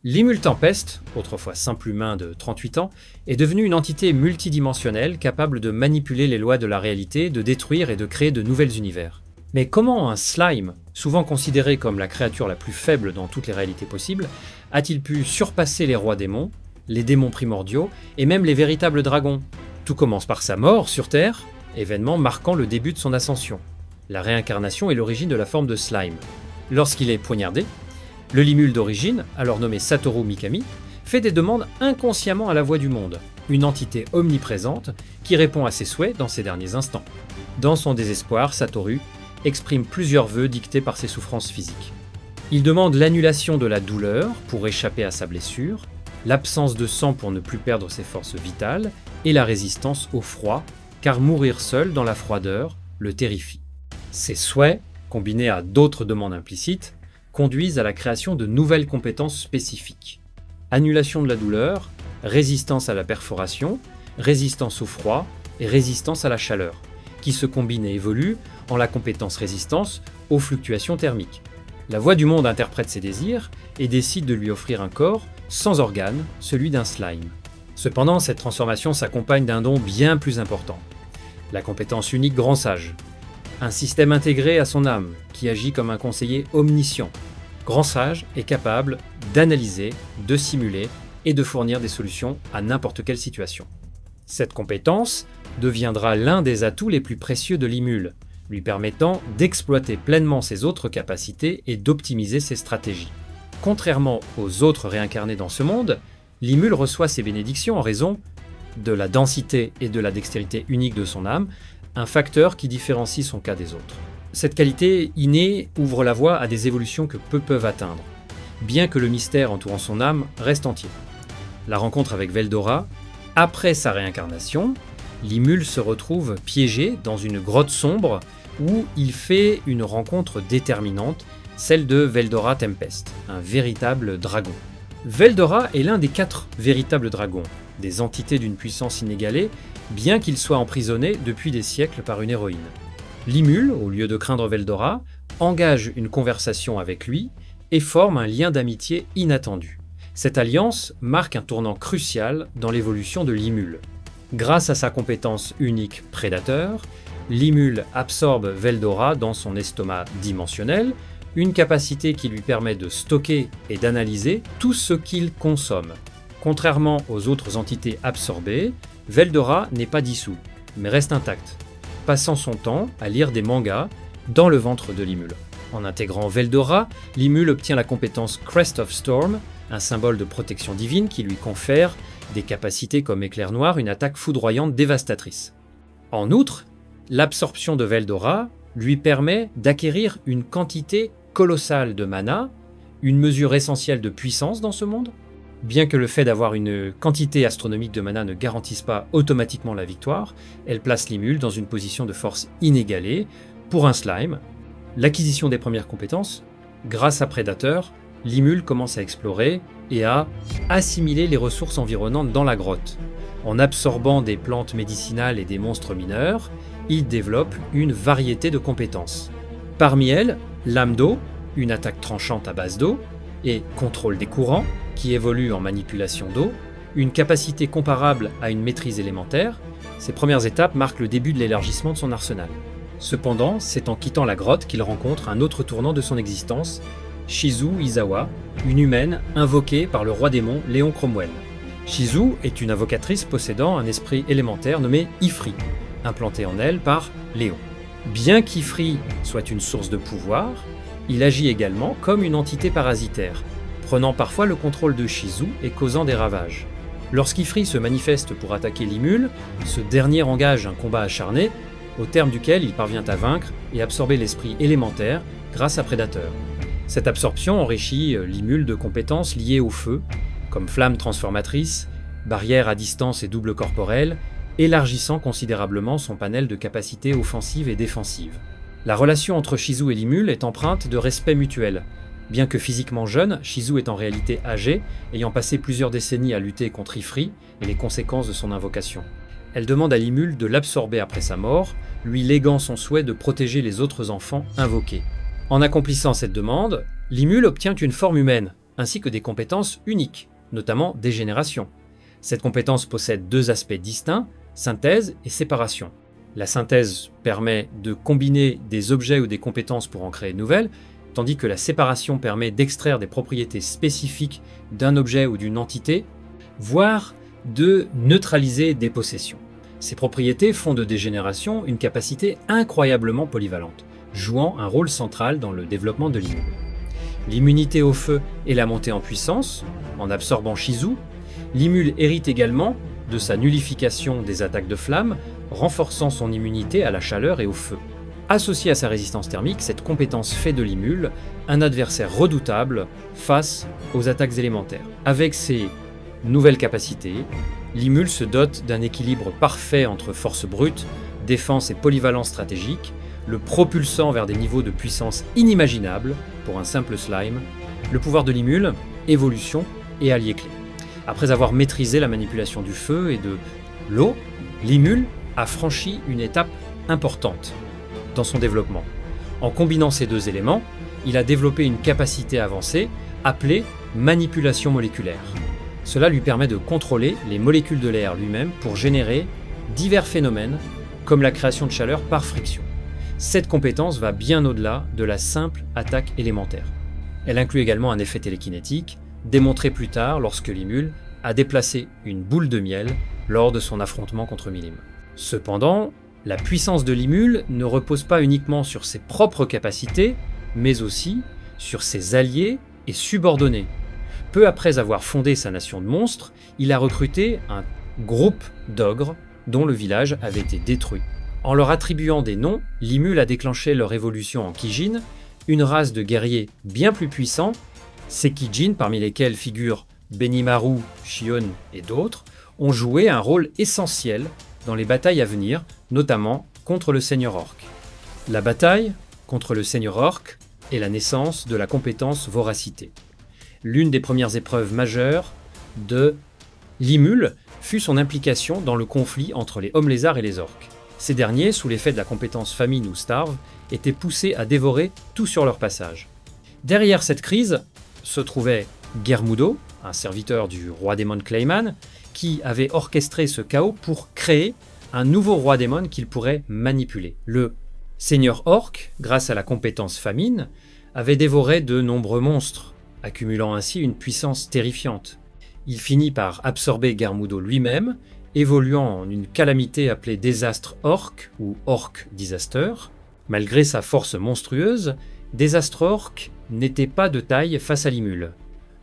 Limul Tempest, autrefois simple humain de 38 ans, est devenu une entité multidimensionnelle capable de manipuler les lois de la réalité, de détruire et de créer de nouveaux univers. Mais comment un slime, souvent considéré comme la créature la plus faible dans toutes les réalités possibles, a-t-il pu surpasser les rois démons, les démons primordiaux et même les véritables dragons? Tout commence par sa mort sur Terre, événement marquant le début de son ascension. La réincarnation est l'origine de la forme de slime. Lorsqu'il est poignardé, le Limul d'origine, alors nommé Satoru Mikami, fait des demandes inconsciemment à la voix du monde, une entité omniprésente qui répond à ses souhaits dans ses derniers instants. Dans son désespoir, Satoru exprime plusieurs vœux dictés par ses souffrances physiques. Il demande l'annulation de la douleur pour échapper à sa blessure, l'absence de sang pour ne plus perdre ses forces vitales et la résistance au froid, car mourir seul dans la froideur le terrifie. Ces souhaits, combinés à d'autres demandes implicites, conduisent à la création de nouvelles compétences spécifiques. Annulation de la douleur, résistance à la perforation, résistance au froid et résistance à la chaleur, qui se combinent et évoluent en la compétence résistance aux fluctuations thermiques. La voix du monde interprète ses désirs et décide de lui offrir un corps sans organes, celui d'un slime. Cependant, cette transformation s'accompagne d'un don bien plus important. La compétence unique Grand Sage. Un système intégré à son âme, qui agit comme un conseiller omniscient. Grand Sage est capable d'analyser, de simuler et de fournir des solutions à n'importe quelle situation. Cette compétence deviendra l'un des atouts les plus précieux de Limul, lui permettant d'exploiter pleinement ses autres capacités et d'optimiser ses stratégies. Contrairement aux autres réincarnés dans ce monde, Limul reçoit ses bénédictions en raison de la densité et de la dextérité unique de son âme, un facteur qui différencie son cas des autres. Cette qualité innée ouvre la voie à des évolutions que peu peuvent atteindre, bien que le mystère entourant son âme reste entier. La rencontre avec Veldora, après sa réincarnation, Limul se retrouve piégé dans une grotte sombre où il fait une rencontre déterminante, celle de Veldora Tempest, un véritable dragon. Veldora est l'un des 4 véritables dragons, des entités d'une puissance inégalée, bien qu'il soit emprisonné depuis des siècles par une héroïne. Limul, au lieu de craindre Veldora, engage une conversation avec lui et forme un lien d'amitié inattendu. Cette alliance marque un tournant crucial dans l'évolution de Limul. Grâce à sa compétence unique prédateur, Limul absorbe Veldora dans son estomac dimensionnel, une capacité qui lui permet de stocker et d'analyser tout ce qu'il consomme. Contrairement aux autres entités absorbées, Veldora n'est pas dissous, mais reste intact, passant son temps à lire des mangas dans le ventre de Limul. En intégrant Veldora, Limul obtient la compétence Crest of Storm, un symbole de protection divine qui lui confère des capacités comme éclair noir, une attaque foudroyante dévastatrice. En outre, l'absorption de Veldora lui permet d'acquérir une quantité colossale de mana, une mesure essentielle de puissance dans ce monde. Bien que le fait d'avoir une quantité astronomique de mana ne garantisse pas automatiquement la victoire, elle place Limul dans une position de force inégalée. Pour un slime, l'acquisition des premières compétences, grâce à Prédateur, Limul commence à explorer et à assimiler les ressources environnantes dans la grotte. En absorbant des plantes médicinales et des monstres mineurs, il développe une variété de compétences. Parmi elles, Lame d'eau, une attaque tranchante à base d'eau, et Contrôle des courants, qui évolue en manipulation d'eau, une capacité comparable à une maîtrise élémentaire. Ces premières étapes marquent le début de l'élargissement de son arsenal. Cependant, c'est en quittant la grotte qu'il rencontre un autre tournant de son existence, Shizu Izawa, une humaine invoquée par le roi démon Léon Cromwell. Shizu est une invocatrice possédant un esprit élémentaire nommé Ifrit, implanté en elle par Léon. Bien qu'Ifrit soit une source de pouvoir, il agit également comme une entité parasitaire, prenant parfois le contrôle de Shizu et causant des ravages. Lorsqu'Ifrit se manifeste pour attaquer Limul, ce dernier engage un combat acharné, au terme duquel il parvient à vaincre et absorber l'esprit élémentaire grâce à Prédateur. Cette absorption enrichit Limul de compétences liées au feu, comme flamme transformatrice, barrière à distance et double corporelle, élargissant considérablement son panel de capacités offensives et défensives. La relation entre Shizu et Limul est empreinte de respect mutuel. Bien que physiquement jeune, Shizu est en réalité âgée, ayant passé plusieurs décennies à lutter contre Ifrit et les conséquences de son invocation. Elle demande à Limul de l'absorber après sa mort, lui léguant son souhait de protéger les autres enfants invoqués. En accomplissant cette demande, Limul obtient une forme humaine, ainsi que des compétences uniques, notamment dégénération. Cette compétence possède deux aspects distincts, synthèse et séparation. La synthèse permet de combiner des objets ou des compétences pour en créer de nouvelles, tandis que la séparation permet d'extraire des propriétés spécifiques d'un objet ou d'une entité, voire de neutraliser des possessions. Ces propriétés font de dégénération une capacité incroyablement polyvalente, jouant un rôle central dans le développement de l'immune. L'immunité au feu et la montée en puissance, en absorbant Shizu, l'immune hérite également de sa nullification des attaques de flammes, renforçant son immunité à la chaleur et au feu. Associée à sa résistance thermique, cette compétence fait de l'Imul un adversaire redoutable face aux attaques élémentaires. Avec ses nouvelles capacités, l'Imul se dote d'un équilibre parfait entre force brute, défense et polyvalence stratégique, le propulsant vers des niveaux de puissance inimaginables pour un simple slime. Le pouvoir de l'Imul, évolution et allié clé. Après avoir maîtrisé la manipulation du feu et de l'eau, l'Imul a franchi une étape importante dans son développement. En combinant ces deux éléments, il a développé une capacité avancée appelée manipulation moléculaire. Cela lui permet de contrôler les molécules de l'air lui-même pour générer divers phénomènes comme la création de chaleur par friction. Cette compétence va bien au-delà de la simple attaque élémentaire. Elle inclut également un effet télékinétique, démontré plus tard lorsque l'Imul a déplacé une boule de miel lors de son affrontement contre Milim. Cependant, la puissance de l'Imul ne repose pas uniquement sur ses propres capacités, mais aussi sur ses alliés et subordonnés. Peu après avoir fondé sa nation de monstres, il a recruté un groupe d'ogres dont le village avait été détruit. En leur attribuant des noms, l'Imul a déclenché leur évolution en Kijin, une race de guerriers bien plus puissants. Ces Kijin, parmi lesquels figurent Benimaru, Shion et d'autres, ont joué un rôle essentiel dans les batailles à venir, notamment contre le Seigneur Orc. La bataille contre le Seigneur Orc est la naissance de la compétence Voracité. L'une des premières épreuves majeures de l'Imul fut son implication dans le conflit entre les hommes-lézards et les orques. Ces derniers, sous l'effet de la compétence Famine ou Starve, étaient poussés à dévorer tout sur leur passage. Derrière cette crise se trouvait Germudo, un serviteur du roi démon Clayman, qui avait orchestré ce chaos pour créer un nouveau roi démon qu'il pourrait manipuler. Le Seigneur Orc, grâce à la compétence Famine, avait dévoré de nombreux monstres, accumulant ainsi une puissance terrifiante. Il finit par absorber Germudo lui-même, évoluant en une calamité appelée Désastre Orc ou Orc Disaster. Malgré sa force monstrueuse, Désastre Orc n'était pas de taille face à l'Imul.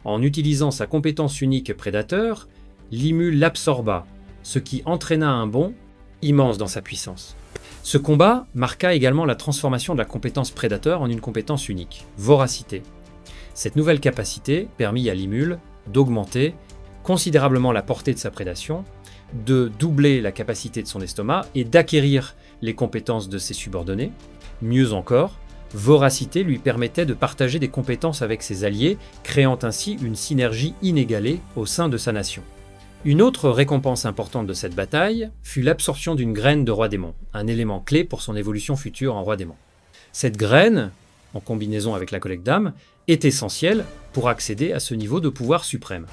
En utilisant sa compétence unique prédateur, l'Imul l'absorba, ce qui entraîna un bond immense dans sa puissance. Ce combat marqua également la transformation de la compétence prédateur en une compétence unique, Voracité. Cette nouvelle capacité permit à l'Imul d'augmenter considérablement la portée de sa prédation, de doubler la capacité de son estomac et d'acquérir les compétences de ses subordonnés. Mieux encore, Voracité lui permettait de partager des compétences avec ses alliés, créant ainsi une synergie inégalée au sein de sa nation. Une autre récompense importante de cette bataille fut l'absorption d'une graine de roi démon, un élément clé pour son évolution future en roi démon. Cette graine, en combinaison avec la collecte d'âme, est essentielle pour accéder à ce niveau de pouvoir suprême.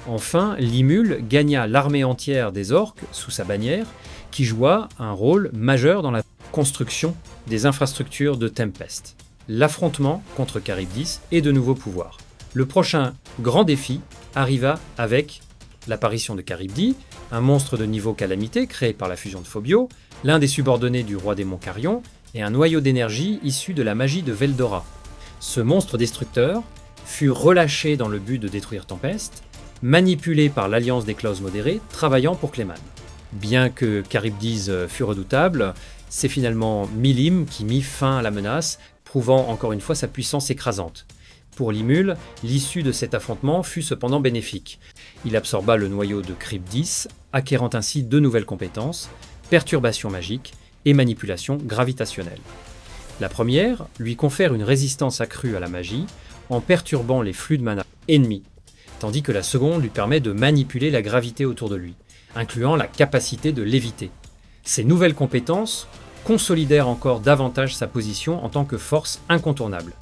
Enfin, l'Imul gagna l'armée entière des orques sous sa bannière, qui joua un rôle majeur dans la construction des infrastructures de Tempest. L'affrontement contre Charybdis et de nouveaux pouvoirs. Le prochain grand défi arriva avec l'apparition de Charybdis, un monstre de niveau calamité créé par la fusion de Phobio, l'un des subordonnés du roi démon Carion, et un noyau d'énergie issu de la magie de Veldora. Ce monstre destructeur fut relâché dans le but de détruire Tempest, manipulé par l'Alliance des Clauses modérées, travaillant pour Clayman. Bien que Charybdis fût redoutable, c'est finalement Milim qui mit fin à la menace, prouvant encore une fois sa puissance écrasante. Pour l'Imul, l'issue de cet affrontement fut cependant bénéfique. Il absorba le noyau de Charybdis, acquérant ainsi deux nouvelles compétences, perturbation magique et manipulation gravitationnelle. La première lui confère une résistance accrue à la magie en perturbant les flux de mana ennemis, tandis que la seconde lui permet de manipuler la gravité autour de lui, incluant la capacité de léviter. Ces nouvelles compétences consolidèrent encore davantage sa position en tant que force incontournable.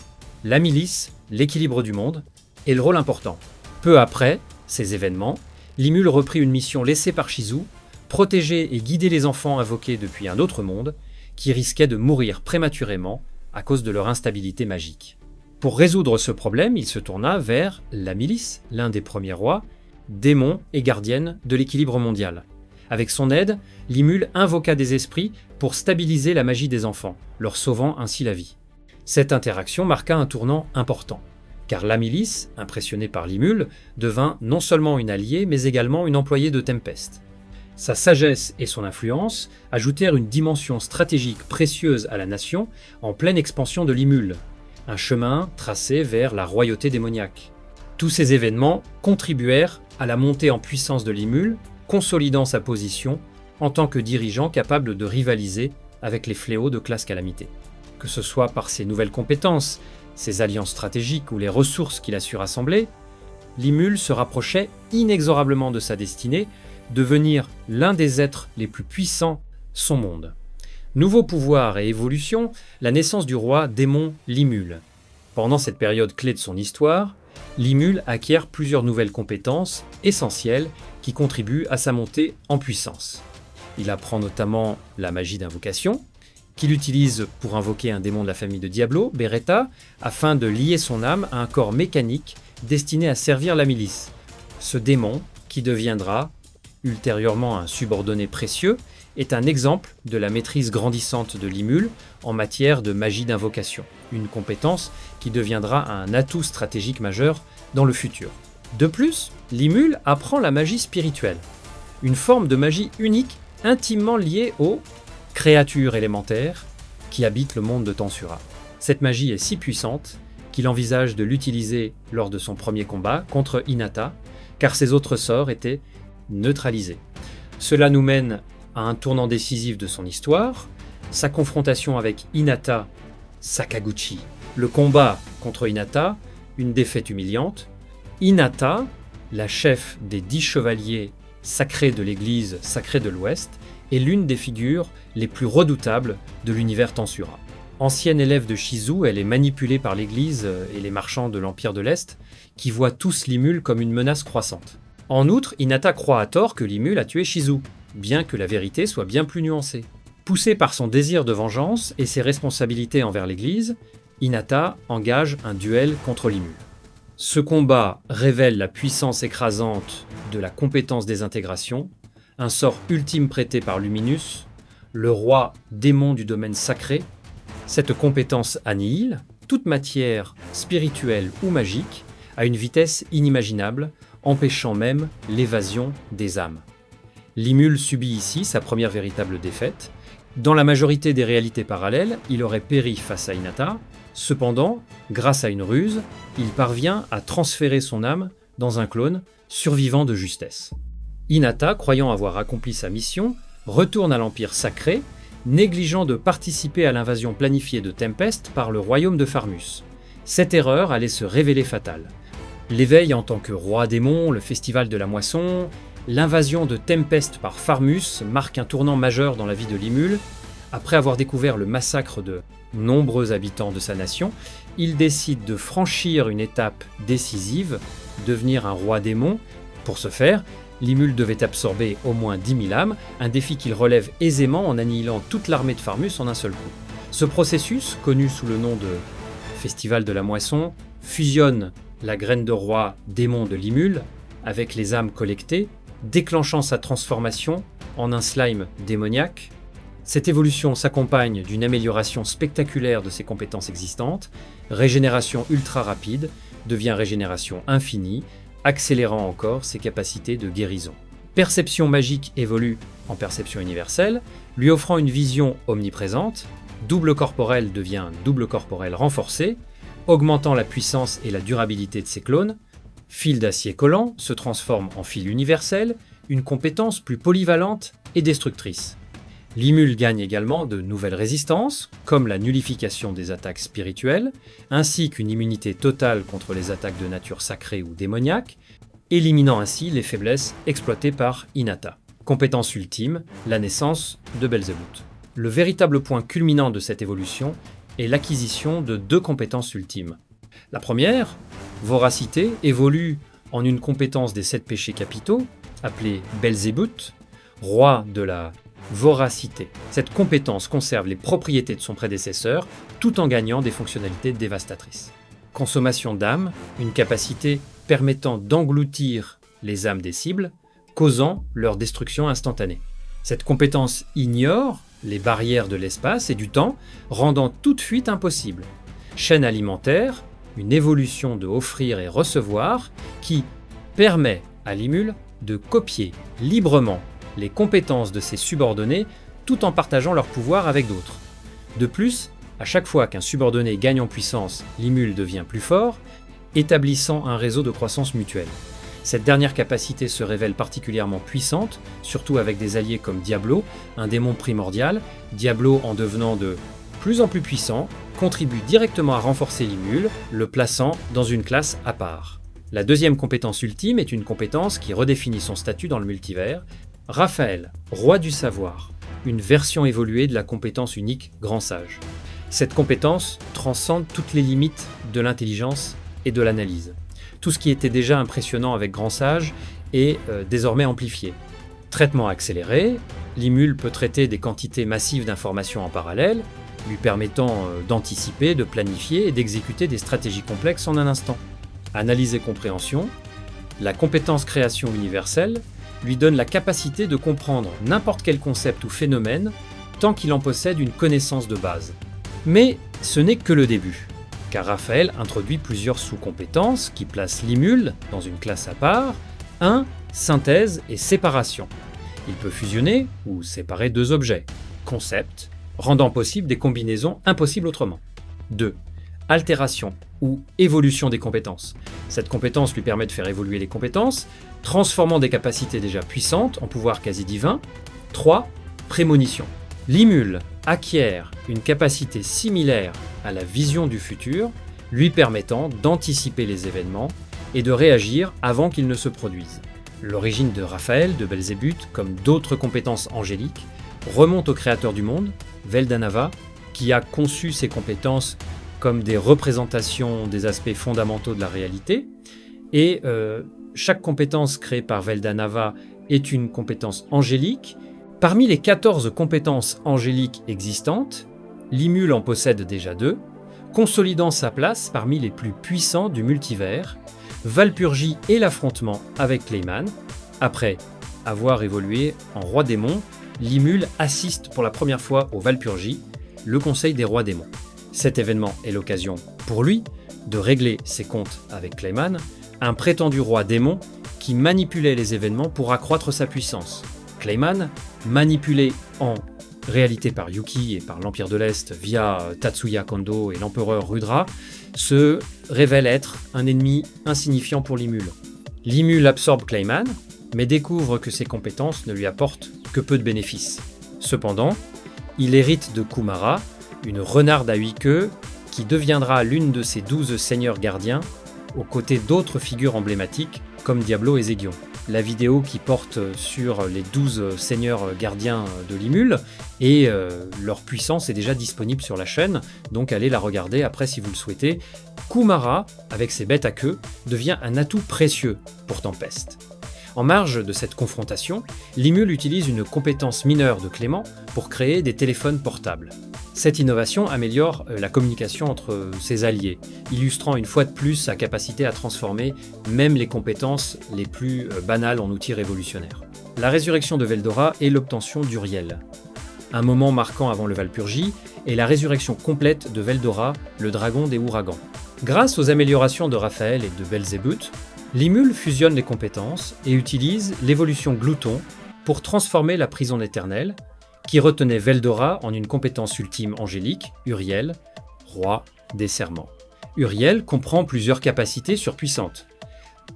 La milice, l'équilibre du monde, et le rôle important. Peu après ces événements, Limul reprit une mission laissée par Shizu, protéger et guider les enfants invoqués depuis un autre monde, qui risquaient de mourir prématurément à cause de leur instabilité magique. Pour résoudre ce problème, il se tourna vers la milice, l'un des premiers rois, démon et gardienne de l'équilibre mondial. Avec son aide, Limul invoqua des esprits pour stabiliser la magie des enfants, leur sauvant ainsi la vie. Cette interaction marqua un tournant important, car la milice, impressionnée par Limul, devint non seulement une alliée, mais également une employée de Tempest. Sa sagesse et son influence ajoutèrent une dimension stratégique précieuse à la nation en pleine expansion de Limul, un chemin tracé vers la royauté démoniaque. Tous ces événements contribuèrent à la montée en puissance de Limul, consolidant sa position en tant que dirigeant capable de rivaliser avec les fléaux de classe calamité. Que ce soit par ses nouvelles compétences, ses alliances stratégiques ou les ressources qu'il a su rassembler, Limul se rapprochait inexorablement de sa destinée, devenir l'un des êtres les plus puissants son monde. Nouveau pouvoir et évolution, la naissance du roi démon Limul. Pendant cette période clé de son histoire, Limul acquiert plusieurs nouvelles compétences essentielles qui contribuent à sa montée en puissance. Il apprend notamment la magie d'invocation, qu'il utilise pour invoquer un démon de la famille de Diablo, Beretta, afin de lier son âme à un corps mécanique destiné à servir la milice. Ce démon, qui deviendra ultérieurement un subordonné précieux, est un exemple de la maîtrise grandissante de Limul en matière de magie d'invocation, une compétence qui deviendra un atout stratégique majeur dans le futur. De plus, Limul apprend la magie spirituelle, une forme de magie unique intimement liée aux créatures élémentaires qui habitent le monde de Tansura. Cette magie est si puissante qu'il envisage de l'utiliser lors de son premier combat contre Hinata, car ses autres sorts étaient neutralisés. Cela nous mène à un tournant décisif de son histoire, sa confrontation avec Hinata Sakaguchi. Le combat contre Hinata, une défaite humiliante. Hinata, la chef des 10 chevaliers sacrés de l'église sacrée de l'Ouest, est l'une des figures les plus redoutables de l'univers Tansura. Ancienne élève de Shizu, elle est manipulée par l'église et les marchands de l'Empire de l'Est, qui voient tous Limul comme une menace croissante. En outre, Hinata croit à tort que Limul a tué Shizu, bien que la vérité soit bien plus nuancée. Poussé par son désir de vengeance et ses responsabilités envers l'église, Hinata engage un duel contre Limul. Ce combat révèle la puissance écrasante de la compétence des intégrations, un sort ultime prêté par Luminus, le roi démon du domaine sacré. Cette compétence annihile toute matière spirituelle ou magique à une vitesse inimaginable, empêchant même l'évasion des âmes. Limul subit ici sa première véritable défaite. Dans la majorité des réalités parallèles, il aurait péri face à Hinata. Cependant, grâce à une ruse, il parvient à transférer son âme dans un clone survivant de justesse. Hinata, croyant avoir accompli sa mission, retourne à l'Empire sacré, négligeant de participer à l'invasion planifiée de Tempest par le royaume de Farmus. Cette erreur allait se révéler fatale. L'éveil en tant que roi démon, le festival de la moisson, l'invasion de Tempest par Farmus marque un tournant majeur dans la vie de Limul. Après avoir découvert le massacre de nombreux habitants de sa nation, il décide de franchir une étape décisive, devenir un roi démon. Pour ce faire, Limul devait absorber au moins 10 000 âmes, un défi qu'il relève aisément en annihilant toute l'armée de Farmus en un seul coup. Ce processus, connu sous le nom de Festival de la Moisson, fusionne la graine de roi démon de Limul avec les âmes collectées, déclenchant sa transformation en un slime démoniaque. Cette évolution s'accompagne d'une amélioration spectaculaire de ses compétences existantes, régénération ultra rapide devient régénération infinie, accélérant encore ses capacités de guérison. Perception magique évolue en perception universelle, lui offrant une vision omniprésente. Double corporel devient double corporel renforcé, augmentant la puissance et la durabilité de ses clones. Fil d'acier collant se transforme en fil universel, une compétence plus polyvalente et destructrice. Limul gagne également de nouvelles résistances, comme la nullification des attaques spirituelles, ainsi qu'une immunité totale contre les attaques de nature sacrée ou démoniaque, éliminant ainsi les faiblesses exploitées par Hinata. Compétence ultime, la naissance de Belzébuth. Le véritable point culminant de cette évolution est l'acquisition de 2 compétences ultimes. La première, voracité, évolue en une compétence des 7 péchés capitaux, appelée Belzébuth, roi de la voracité. Cette compétence conserve les propriétés de son prédécesseur tout en gagnant des fonctionnalités dévastatrices. Consommation d'âme, une capacité permettant d'engloutir les âmes des cibles, causant leur destruction instantanée. Cette compétence ignore les barrières de l'espace et du temps, rendant toute fuite impossible. Chaîne alimentaire, une évolution de offrir et recevoir qui permet à Limul de copier librement les compétences de ses subordonnés tout en partageant leur pouvoir avec d'autres. De plus, à chaque fois qu'un subordonné gagne en puissance, Limul devient plus fort, établissant un réseau de croissance mutuelle. Cette dernière capacité se révèle particulièrement puissante, surtout avec des alliés comme Diablo, un démon primordial. Diablo, en devenant de plus en plus puissant, contribue directement à renforcer Limul, le plaçant dans une classe à part. La deuxième compétence ultime est une compétence qui redéfinit son statut dans le multivers. Raphaël, roi du savoir, une version évoluée de la compétence unique Grand Sage. Cette compétence transcende toutes les limites de l'intelligence et de l'analyse. Tout ce qui était déjà impressionnant avec Grand Sage est désormais amplifié. Traitement accéléré, Limul peut traiter des quantités massives d'informations en parallèle, lui permettant d'anticiper, de planifier et d'exécuter des stratégies complexes en un instant. Analyse et compréhension, la compétence création universelle lui donne la capacité de comprendre n'importe quel concept ou phénomène tant qu'il en possède une connaissance de base. Mais ce n'est que le début, car Raphaël introduit plusieurs sous-compétences qui placent Limul dans une classe à part. 1. Synthèse et séparation. Il peut fusionner ou séparer deux objets, concepts, rendant possible des combinaisons impossibles autrement. 2. Altération ou évolution des compétences. Cette compétence lui permet de faire évoluer les compétences, transformant des capacités déjà puissantes en pouvoirs quasi divins. 3. Prémonition. Limul acquiert une capacité similaire à la vision du futur, lui permettant d'anticiper les événements et de réagir avant qu'ils ne se produisent. L'origine de Raphaël, de Belzébuth, comme d'autres compétences angéliques, remonte au créateur du monde, Veldanava, qui a conçu ces compétences comme des représentations des aspects fondamentaux de la réalité. Et chaque compétence créée par Veldanava est une compétence angélique. Parmi les 14 compétences angéliques existantes, Limul en possède déjà 2, consolidant sa place parmi les plus puissants du multivers, Valpurgie et l'affrontement avec Clayman. Après avoir évolué en roi démon, Limul assiste pour la première fois au Valpurgie, le conseil des rois démons. Cet événement est l'occasion pour lui de régler ses comptes avec Clayman, un prétendu roi démon qui manipulait les événements pour accroître sa puissance. Clayman, manipulé en réalité par Yuki et par l'Empire de l'Est via Tatsuya Kondo et l'empereur Rudra, se révèle être un ennemi insignifiant pour Limul. Limul absorbe Clayman, mais découvre que ses compétences ne lui apportent que peu de bénéfices. Cependant, il hérite de Kumara, une renarde à 8 queues qui deviendra l'une de ses 12 seigneurs gardiens, aux côtés d'autres figures emblématiques comme Diablo et Zégion. La vidéo qui porte sur les 12 seigneurs gardiens de Limul et leur puissance est déjà disponible sur la chaîne, donc allez la regarder après si vous le souhaitez. Kumara, avec ses bêtes à queue, devient un atout précieux pour Tempest. En marge de cette confrontation, Limul utilise une compétence mineure de Clément pour créer des téléphones portables. Cette innovation améliore la communication entre ses alliés, illustrant une fois de plus sa capacité à transformer même les compétences les plus banales en outils révolutionnaires. La résurrection de Veldora est l'obtention d'Uriel, un moment marquant avant le Valpurgie, et la résurrection complète de Veldora, le dragon des ouragans. Grâce aux améliorations de Raphaël et de Belzébuth, Limul fusionne les compétences et utilise l'évolution Glouton pour transformer la prison éternelle, qui retenait Veldora en une compétence ultime angélique, Uriel, roi des serments. Uriel comprend plusieurs capacités surpuissantes.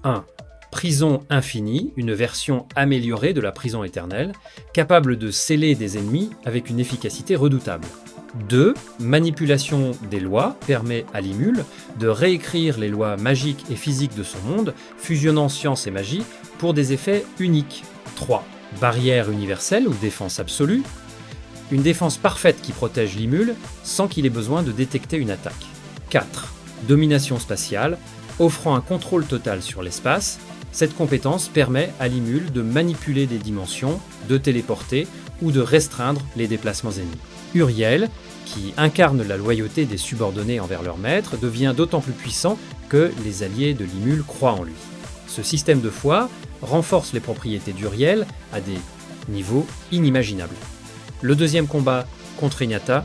1. Prison infinie, une version améliorée de la prison éternelle, capable de sceller des ennemis avec une efficacité redoutable. 2. Manipulation des lois permet à Limul de réécrire les lois magiques et physiques de son monde, fusionnant science et magie pour des effets uniques. 3. Barrière universelle ou défense absolue, une défense parfaite qui protège Limul sans qu'il ait besoin de détecter une attaque. 4. domination spatiale, offrant un contrôle total sur l'espace. Cette compétence permet à Limul de manipuler des dimensions, de téléporter ou de restreindre les déplacements ennemis. Uriel, qui incarne la loyauté des subordonnés envers leur maître, devient d'autant plus puissant que les alliés de Limul croient en lui. Ce système de foi renforce les propriétés d'Uriel à des niveaux inimaginables. Le deuxième combat contre Hinata,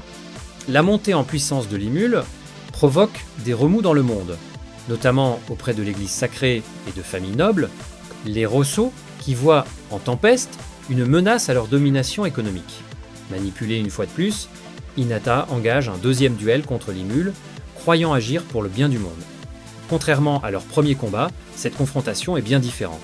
la montée en puissance de Limul provoque des remous dans le monde, notamment auprès de l'église sacrée et de familles nobles, les Rosso, qui voient en Tempest une menace à leur domination économique. Manipulé une fois de plus, Hinata engage un deuxième duel contre Limul, croyant agir pour le bien du monde. Contrairement à leur premier combat, cette confrontation est bien différente.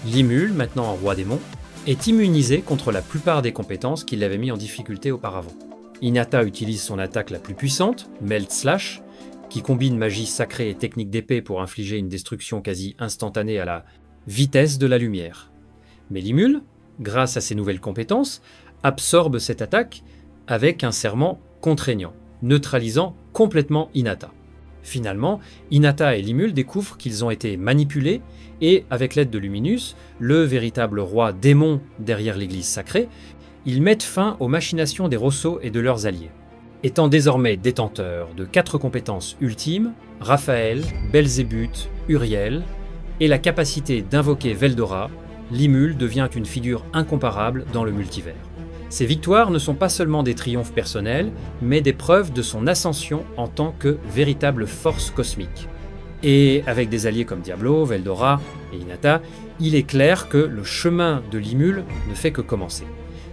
Limul, maintenant en roi démon, est immunisé contre la plupart des compétences qui l'avaient mis en difficulté auparavant. Hinata utilise son attaque la plus puissante, Melt Slash, qui combine magie sacrée et technique d'épée pour infliger une destruction quasi instantanée à la vitesse de la lumière. Mais Limul, grâce à ses nouvelles compétences, absorbe cette attaque avec un serment contraignant, neutralisant complètement Hinata. Finalement, Hinata et Limul découvrent qu'ils ont été manipulés et, avec l'aide de Luminus, le véritable roi démon derrière l'église sacrée, ils mettent fin aux machinations des Rosso et de leurs alliés. Étant désormais détenteurs de 4 compétences ultimes, Raphaël, Belzébuth, Uriel, et la capacité d'invoquer Veldora, Limul devient une figure incomparable dans le multivers. Ces victoires ne sont pas seulement des triomphes personnels, mais des preuves de son ascension en tant que véritable force cosmique. Et avec des alliés comme Diablo, Veldora et Hinata, il est clair que le chemin de Limul ne fait que commencer.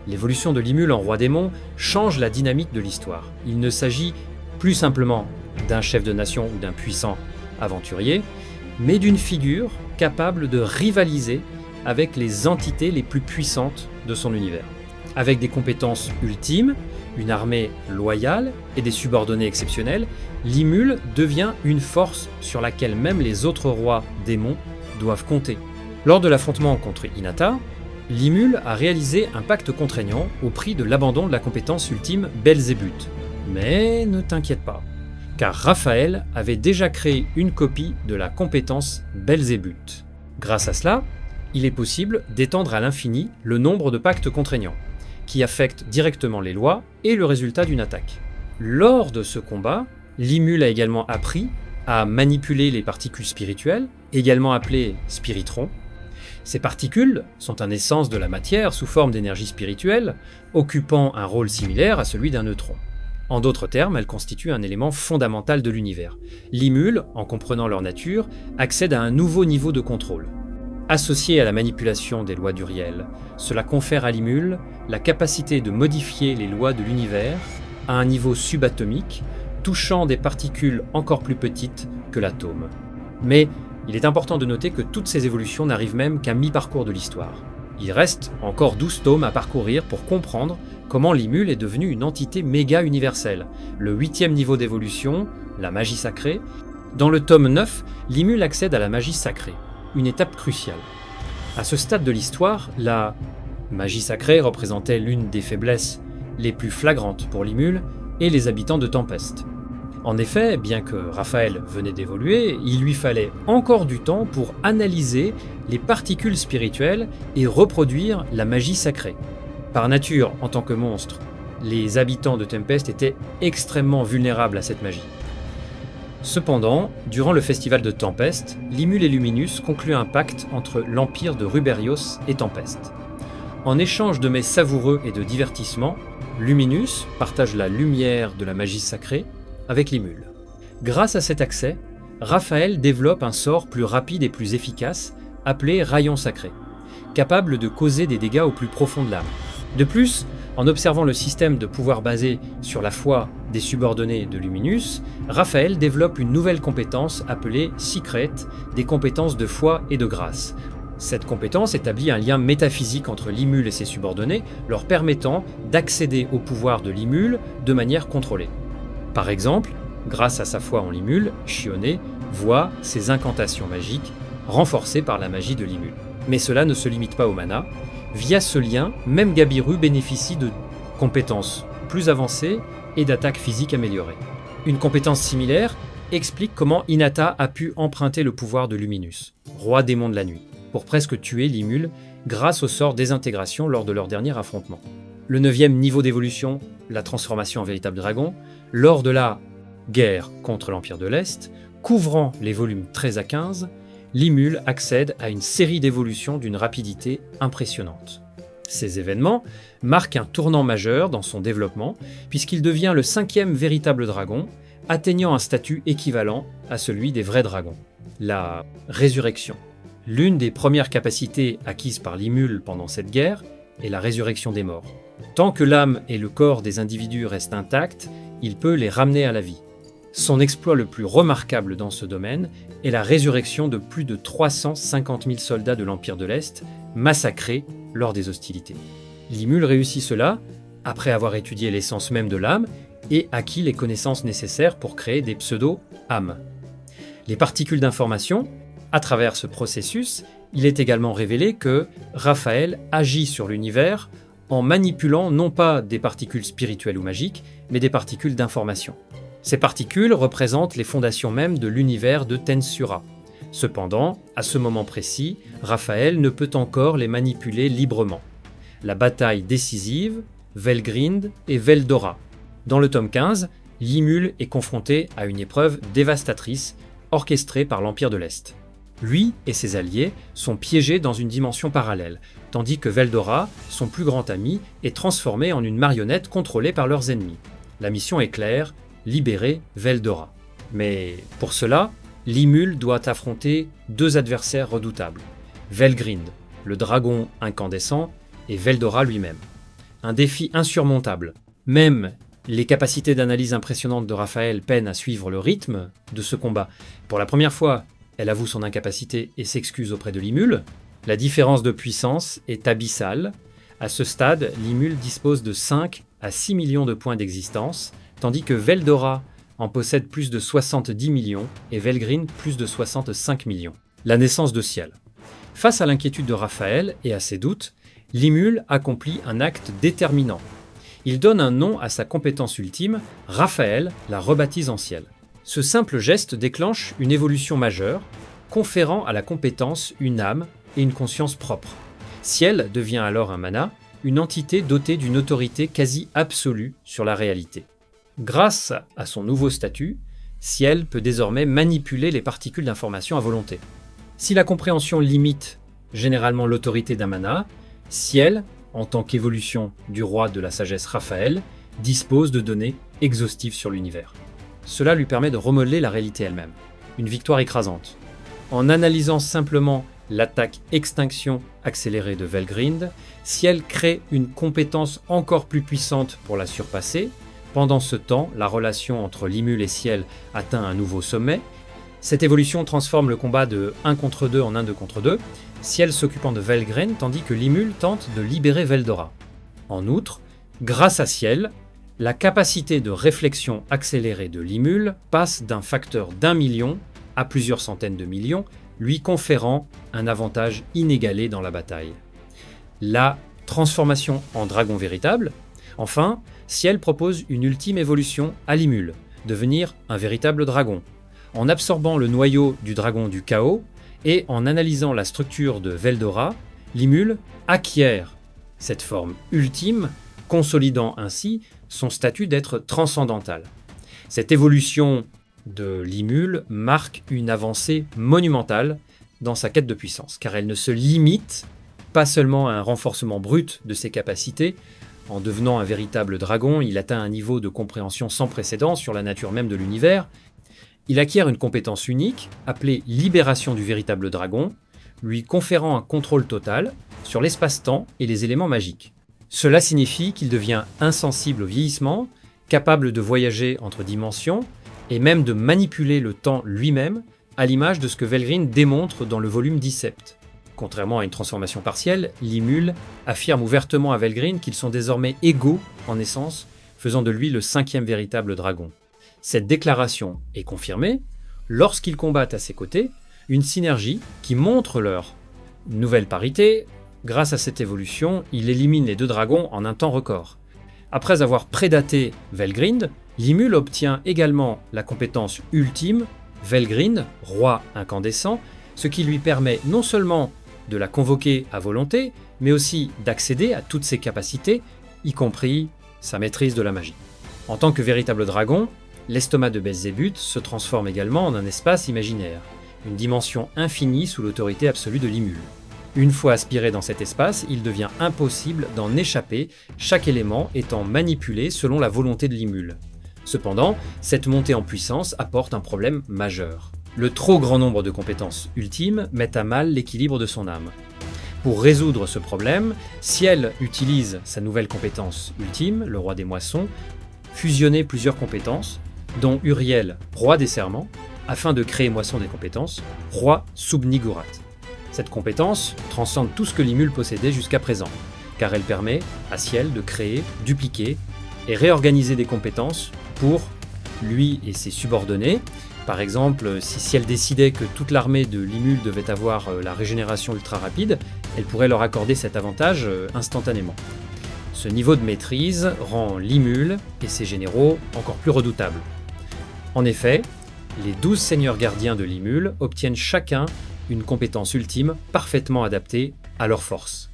L'évolution de Limul en roi démon change la dynamique de l'histoire. Il ne s'agit plus simplement d'un chef de nation ou d'un puissant aventurier, mais d'une figure capable de rivaliser avec les entités les plus puissantes de son univers. Avec des compétences ultimes, une armée loyale et des subordonnés exceptionnels, Limul devient une force sur laquelle même les autres rois démons doivent compter. Lors de l'affrontement contre Hinata, Limul a réalisé un pacte contraignant au prix de l'abandon de la compétence ultime Belzébuth. Mais ne t'inquiète pas, car Raphaël avait déjà créé une copie de la compétence Belzébuth. Grâce à cela, il est possible d'étendre à l'infini le nombre de pactes contraignants, qui affectent directement les lois et le résultat d'une attaque. Lors de ce combat, Limul a également appris à manipuler les particules spirituelles, également appelées spiritrons. Ces particules sont un essence de la matière sous forme d'énergie spirituelle, occupant un rôle similaire à celui d'un neutron. En d'autres termes, elles constituent un élément fondamental de l'univers. Limul, en comprenant leur nature, accède à un nouveau niveau de contrôle. Associé à la manipulation des lois d'Uriel, cela confère à Limul la capacité de modifier les lois de l'univers à un niveau subatomique, touchant des particules encore plus petites que l'atome. Mais il est important de noter que toutes ces évolutions n'arrivent même qu'à mi-parcours de l'histoire. Il reste encore 12 tomes à parcourir pour comprendre comment Limul est devenu une entité méga universelle, le 8e niveau d'évolution, la magie sacrée. Dans le tome 9, Limul accède à la magie sacrée, une étape cruciale. À ce stade de l'histoire, la magie sacrée représentait l'une des faiblesses les plus flagrantes pour Limul et les habitants de Tempest. En effet, bien que Raphaël venait d'évoluer, il lui fallait encore du temps pour analyser les particules spirituelles et reproduire la magie sacrée. Par nature, en tant que monstre, les habitants de Tempest étaient extrêmement vulnérables à cette magie. Cependant, durant le festival de Tempest, Limul et Luminus concluent un pacte entre l'empire de Ruberios et Tempest. En échange de mets savoureux et de divertissement, Luminus partage la lumière de la magie sacrée avec Limul. Grâce à cet accès, Raphaël développe un sort plus rapide et plus efficace, appelé Rayon Sacré, capable de causer des dégâts au plus profond de l'âme. De plus, en observant le système de pouvoir basé sur la foi des subordonnés de Luminus, Raphaël développe une nouvelle compétence appelée Secret, des compétences de foi et de grâce. Cette compétence établit un lien métaphysique entre Limul et ses subordonnés, leur permettant d'accéder au pouvoir de Limul de manière contrôlée. Par exemple, grâce à sa foi en Limul, Chioné voit ses incantations magiques renforcées par la magie de Limul. Mais cela ne se limite pas au mana. Via ce lien, même Gabiru bénéficie de compétences plus avancées et d'attaques physiques améliorées. Une compétence similaire explique comment Hinata a pu emprunter le pouvoir de Luminus, roi démon de la nuit, pour presque tuer Limul grâce au sort désintégration lors de leur dernier affrontement. Le 9e niveau d'évolution, la transformation en véritable dragon, lors de la guerre contre l'Empire de l'Est, couvrant les volumes 13 à 15, Limul accède à une série d'évolutions d'une rapidité impressionnante. Ces événements marquent un tournant majeur dans son développement, puisqu'il devient le 5e véritable dragon, atteignant un statut équivalent à celui des vrais dragons, la résurrection. L'une des premières capacités acquises par Limul pendant cette guerre est la résurrection des morts. Tant que l'âme et le corps des individus restent intacts, il peut les ramener à la vie. Son exploit le plus remarquable dans ce domaine est la résurrection de plus de 350 000 soldats de l'Empire de l'Est, massacrés lors des hostilités. Limul réussit cela après avoir étudié l'essence même de l'âme et acquis les connaissances nécessaires pour créer des pseudo-âmes. Les particules d'information, à travers ce processus, il est également révélé que Raphaël agit sur l'univers en manipulant non pas des particules spirituelles ou magiques, mais des particules d'information. Ces particules représentent les fondations mêmes de l'univers de Tensura. Cependant, à ce moment précis, Raphaël ne peut encore les manipuler librement. La bataille décisive, Velgrind et Veldora. Dans le tome 15, Limul est confronté à une épreuve dévastatrice orchestrée par l'Empire de l'Est. Lui et ses alliés sont piégés dans une dimension parallèle, tandis que Veldora, son plus grand ami, est transformé en une marionnette contrôlée par leurs ennemis. La mission est claire, libérer Veldora. Mais pour cela, Limul doit affronter deux adversaires redoutables, Velgrind, le dragon incandescent, et Veldora lui-même. Un défi insurmontable. Même les capacités d'analyse impressionnantes de Raphaël peinent à suivre le rythme de ce combat. Pour la première fois, elle avoue son incapacité et s'excuse auprès de Limul. La différence de puissance est abyssale. À ce stade, Limul dispose de 5 à 6 millions de points d'existence, tandis que Veldora en possède plus de 70 millions et Velgrind plus de 65 millions. La naissance de Ciel. Face à l'inquiétude de Raphaël et à ses doutes, Limul accomplit un acte déterminant. Il donne un nom à sa compétence ultime, Raphaël la rebaptise en Ciel. Ce simple geste déclenche une évolution majeure, conférant à la compétence une âme et une conscience propre. Ciel devient alors un mana, une entité dotée d'une autorité quasi absolue sur la réalité. Grâce à son nouveau statut, Ciel peut désormais manipuler les particules d'information à volonté. Si la compréhension limite généralement l'autorité d'un mana, Ciel, en tant qu'évolution du roi de la sagesse Raphaël, dispose de données exhaustives sur l'univers. Cela lui permet de remodeler la réalité elle-même. Une victoire écrasante. En analysant simplement l'attaque extinction accélérée de Velgrind, Ciel crée une compétence encore plus puissante pour la surpasser. Pendant ce temps, la relation entre Limul et Ciel atteint un nouveau sommet. Cette évolution transforme le combat de 1 contre 2 en 1 2 contre 2, Ciel s'occupant de Velgrind tandis que Limul tente de libérer Veldora. En outre, grâce à Ciel, la capacité de réflexion accélérée de Limul passe d'un facteur d'1 million à plusieurs centaines de millions, lui conférant un avantage inégalé dans la bataille. La transformation en dragon véritable. Enfin, Ciel propose une ultime évolution à Limul, devenir un véritable dragon. En absorbant le noyau du dragon du chaos et en analysant la structure de Veldora, Limul acquiert cette forme ultime, consolidant ainsi son statut d'être transcendantal. Cette évolution de Limul marque une avancée monumentale dans sa quête de puissance, car elle ne se limite pas seulement à un renforcement brut de ses capacités. En devenant un véritable dragon, il atteint un niveau de compréhension sans précédent sur la nature même de l'univers. Il acquiert une compétence unique, appelée Libération du véritable dragon, lui conférant un contrôle total sur l'espace-temps et les éléments magiques. Cela signifie qu'il devient insensible au vieillissement, capable de voyager entre dimensions, et même de manipuler le temps lui-même, à l'image de ce que Velgrind démontre dans le volume 17. Contrairement à une transformation partielle, Limul affirme ouvertement à Velgrind qu'ils sont désormais égaux en essence, faisant de lui le 5e véritable dragon. Cette déclaration est confirmée lorsqu'ils combattent à ses côtés une synergie qui montre leur nouvelle parité. Grâce à cette évolution, il élimine les deux dragons en un temps record. Après avoir prédaté Velgrind, Limul obtient également la compétence ultime, Velgrind, roi incandescent, ce qui lui permet non seulement de la convoquer à volonté, mais aussi d'accéder à toutes ses capacités, y compris sa maîtrise de la magie. En tant que véritable dragon, l'estomac de Belzébuth se transforme également en un espace imaginaire, une dimension infinie sous l'autorité absolue de Limul. Une fois aspiré dans cet espace, il devient impossible d'en échapper, chaque élément étant manipulé selon la volonté de Limul. Cependant, cette montée en puissance apporte un problème majeur. Le trop grand nombre de compétences ultimes met à mal l'équilibre de son âme. Pour résoudre ce problème, Ciel utilise sa nouvelle compétence ultime, le roi des moissons, fusionner plusieurs compétences, dont Uriel, roi des serments, afin de créer Moisson des compétences, roi Subnigurat. Cette compétence transcende tout ce que Limul possédait jusqu'à présent, car elle permet à Ciel de créer, dupliquer et réorganiser des compétences pour lui et ses subordonnés. Par exemple, si Ciel décidait que toute l'armée de Limul devait avoir la régénération ultra rapide, elle pourrait leur accorder cet avantage instantanément. Ce niveau de maîtrise rend Limul et ses généraux encore plus redoutables. En effet, les 12 seigneurs gardiens de Limul obtiennent chacun une compétence ultime parfaitement adaptée à leur force.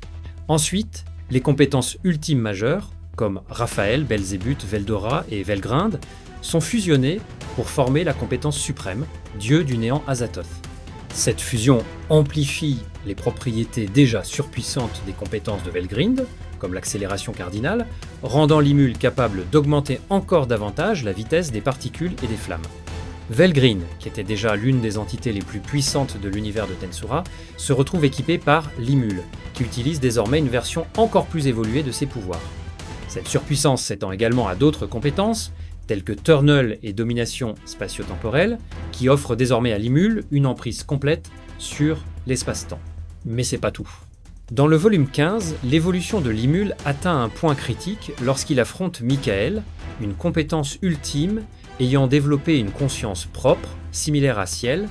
Ensuite, les compétences ultimes majeures, comme Raphaël, Belzébuth, Veldora et Velgrind, sont fusionnées pour former la compétence suprême, dieu du néant Azathoth. Cette fusion amplifie les propriétés déjà surpuissantes des compétences de Velgrind, comme l'accélération cardinale, rendant Limul capable d'augmenter encore davantage la vitesse des particules et des flammes. Velgrind, qui était déjà l'une des entités les plus puissantes de l'univers de Tensura, se retrouve équipé par Limul, qui utilise désormais une version encore plus évoluée de ses pouvoirs. Cette surpuissance s'étend également à d'autres compétences, telles que Turnel et Domination spatio-temporelle, qui offrent désormais à Limul une emprise complète sur l'espace-temps. Mais c'est pas tout. Dans le volume 15, l'évolution de Limul atteint un point critique lorsqu'il affronte Michael, une compétence ultime ayant développé une conscience propre, similaire à Ciel,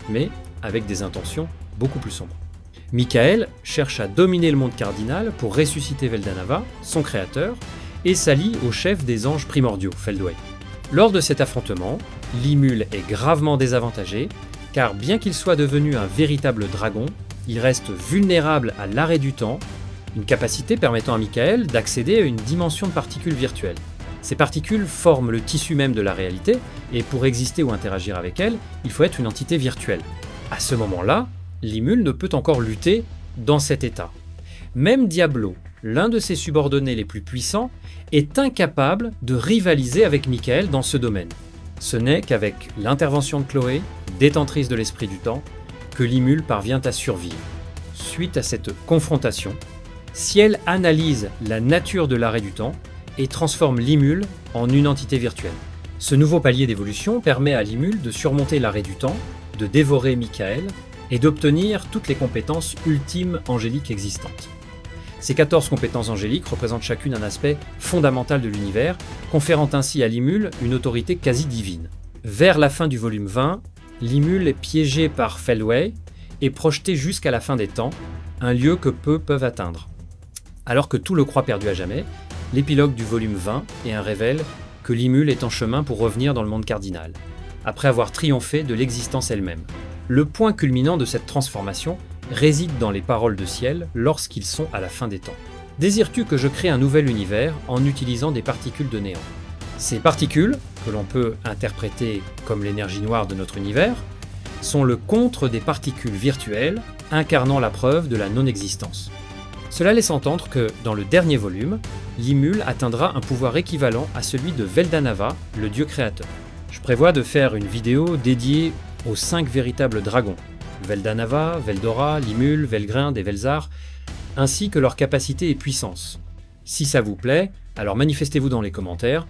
mais avec des intentions beaucoup plus sombres. Michael cherche à dominer le monde cardinal pour ressusciter Veldanava, son créateur, et s'allie au chef des anges primordiaux, Feldway. Lors de cet affrontement, Limul est gravement désavantagé, car bien qu'il soit devenu un véritable dragon, il reste vulnérable à l'arrêt du temps, une capacité permettant à Michael d'accéder à une dimension de particules virtuelles. Ces particules forment le tissu même de la réalité, et pour exister ou interagir avec elles, il faut être une entité virtuelle. À ce moment-là, Limul ne peut encore lutter dans cet état. Même Diablo, l'un de ses subordonnés les plus puissants, est incapable de rivaliser avec Michael dans ce domaine. Ce n'est qu'avec l'intervention de Chloé, détentrice de l'esprit du temps, que Limul parvient à survivre. Suite à cette confrontation, Ciel analyse la nature de l'arrêt du temps et transforme Limul en une entité virtuelle. Ce nouveau palier d'évolution permet à Limul de surmonter l'arrêt du temps, de dévorer Michael et d'obtenir toutes les compétences ultimes angéliques existantes. Ces 14 compétences angéliques représentent chacune un aspect fondamental de l'univers, conférant ainsi à Limul une autorité quasi divine. Vers la fin du volume 20, Limul est piégé par Feldway et projeté jusqu'à la fin des temps, un lieu que peu peuvent atteindre. Alors que tout le croit perdu à jamais, l'épilogue du volume 20 révèle que Limul est en chemin pour revenir dans le monde cardinal, après avoir triomphé de l'existence elle-même. Le point culminant de cette transformation réside dans les paroles de Ciel lorsqu'ils sont à la fin des temps. Désires-tu que je crée un nouvel univers en utilisant des particules de néant ? Ces particules, que l'on peut interpréter comme l'énergie noire de notre univers, sont le contre des particules virtuelles incarnant la preuve de la non-existence. Cela laisse entendre que, dans le dernier volume, Limul atteindra un pouvoir équivalent à celui de Veldanava, le dieu créateur. Je prévois de faire une vidéo dédiée aux 5 véritables dragons, Veldanava, Veldora, Limul, Velgrind et Velzar, ainsi que leurs capacités et puissances. Si ça vous plaît, alors manifestez-vous dans les commentaires,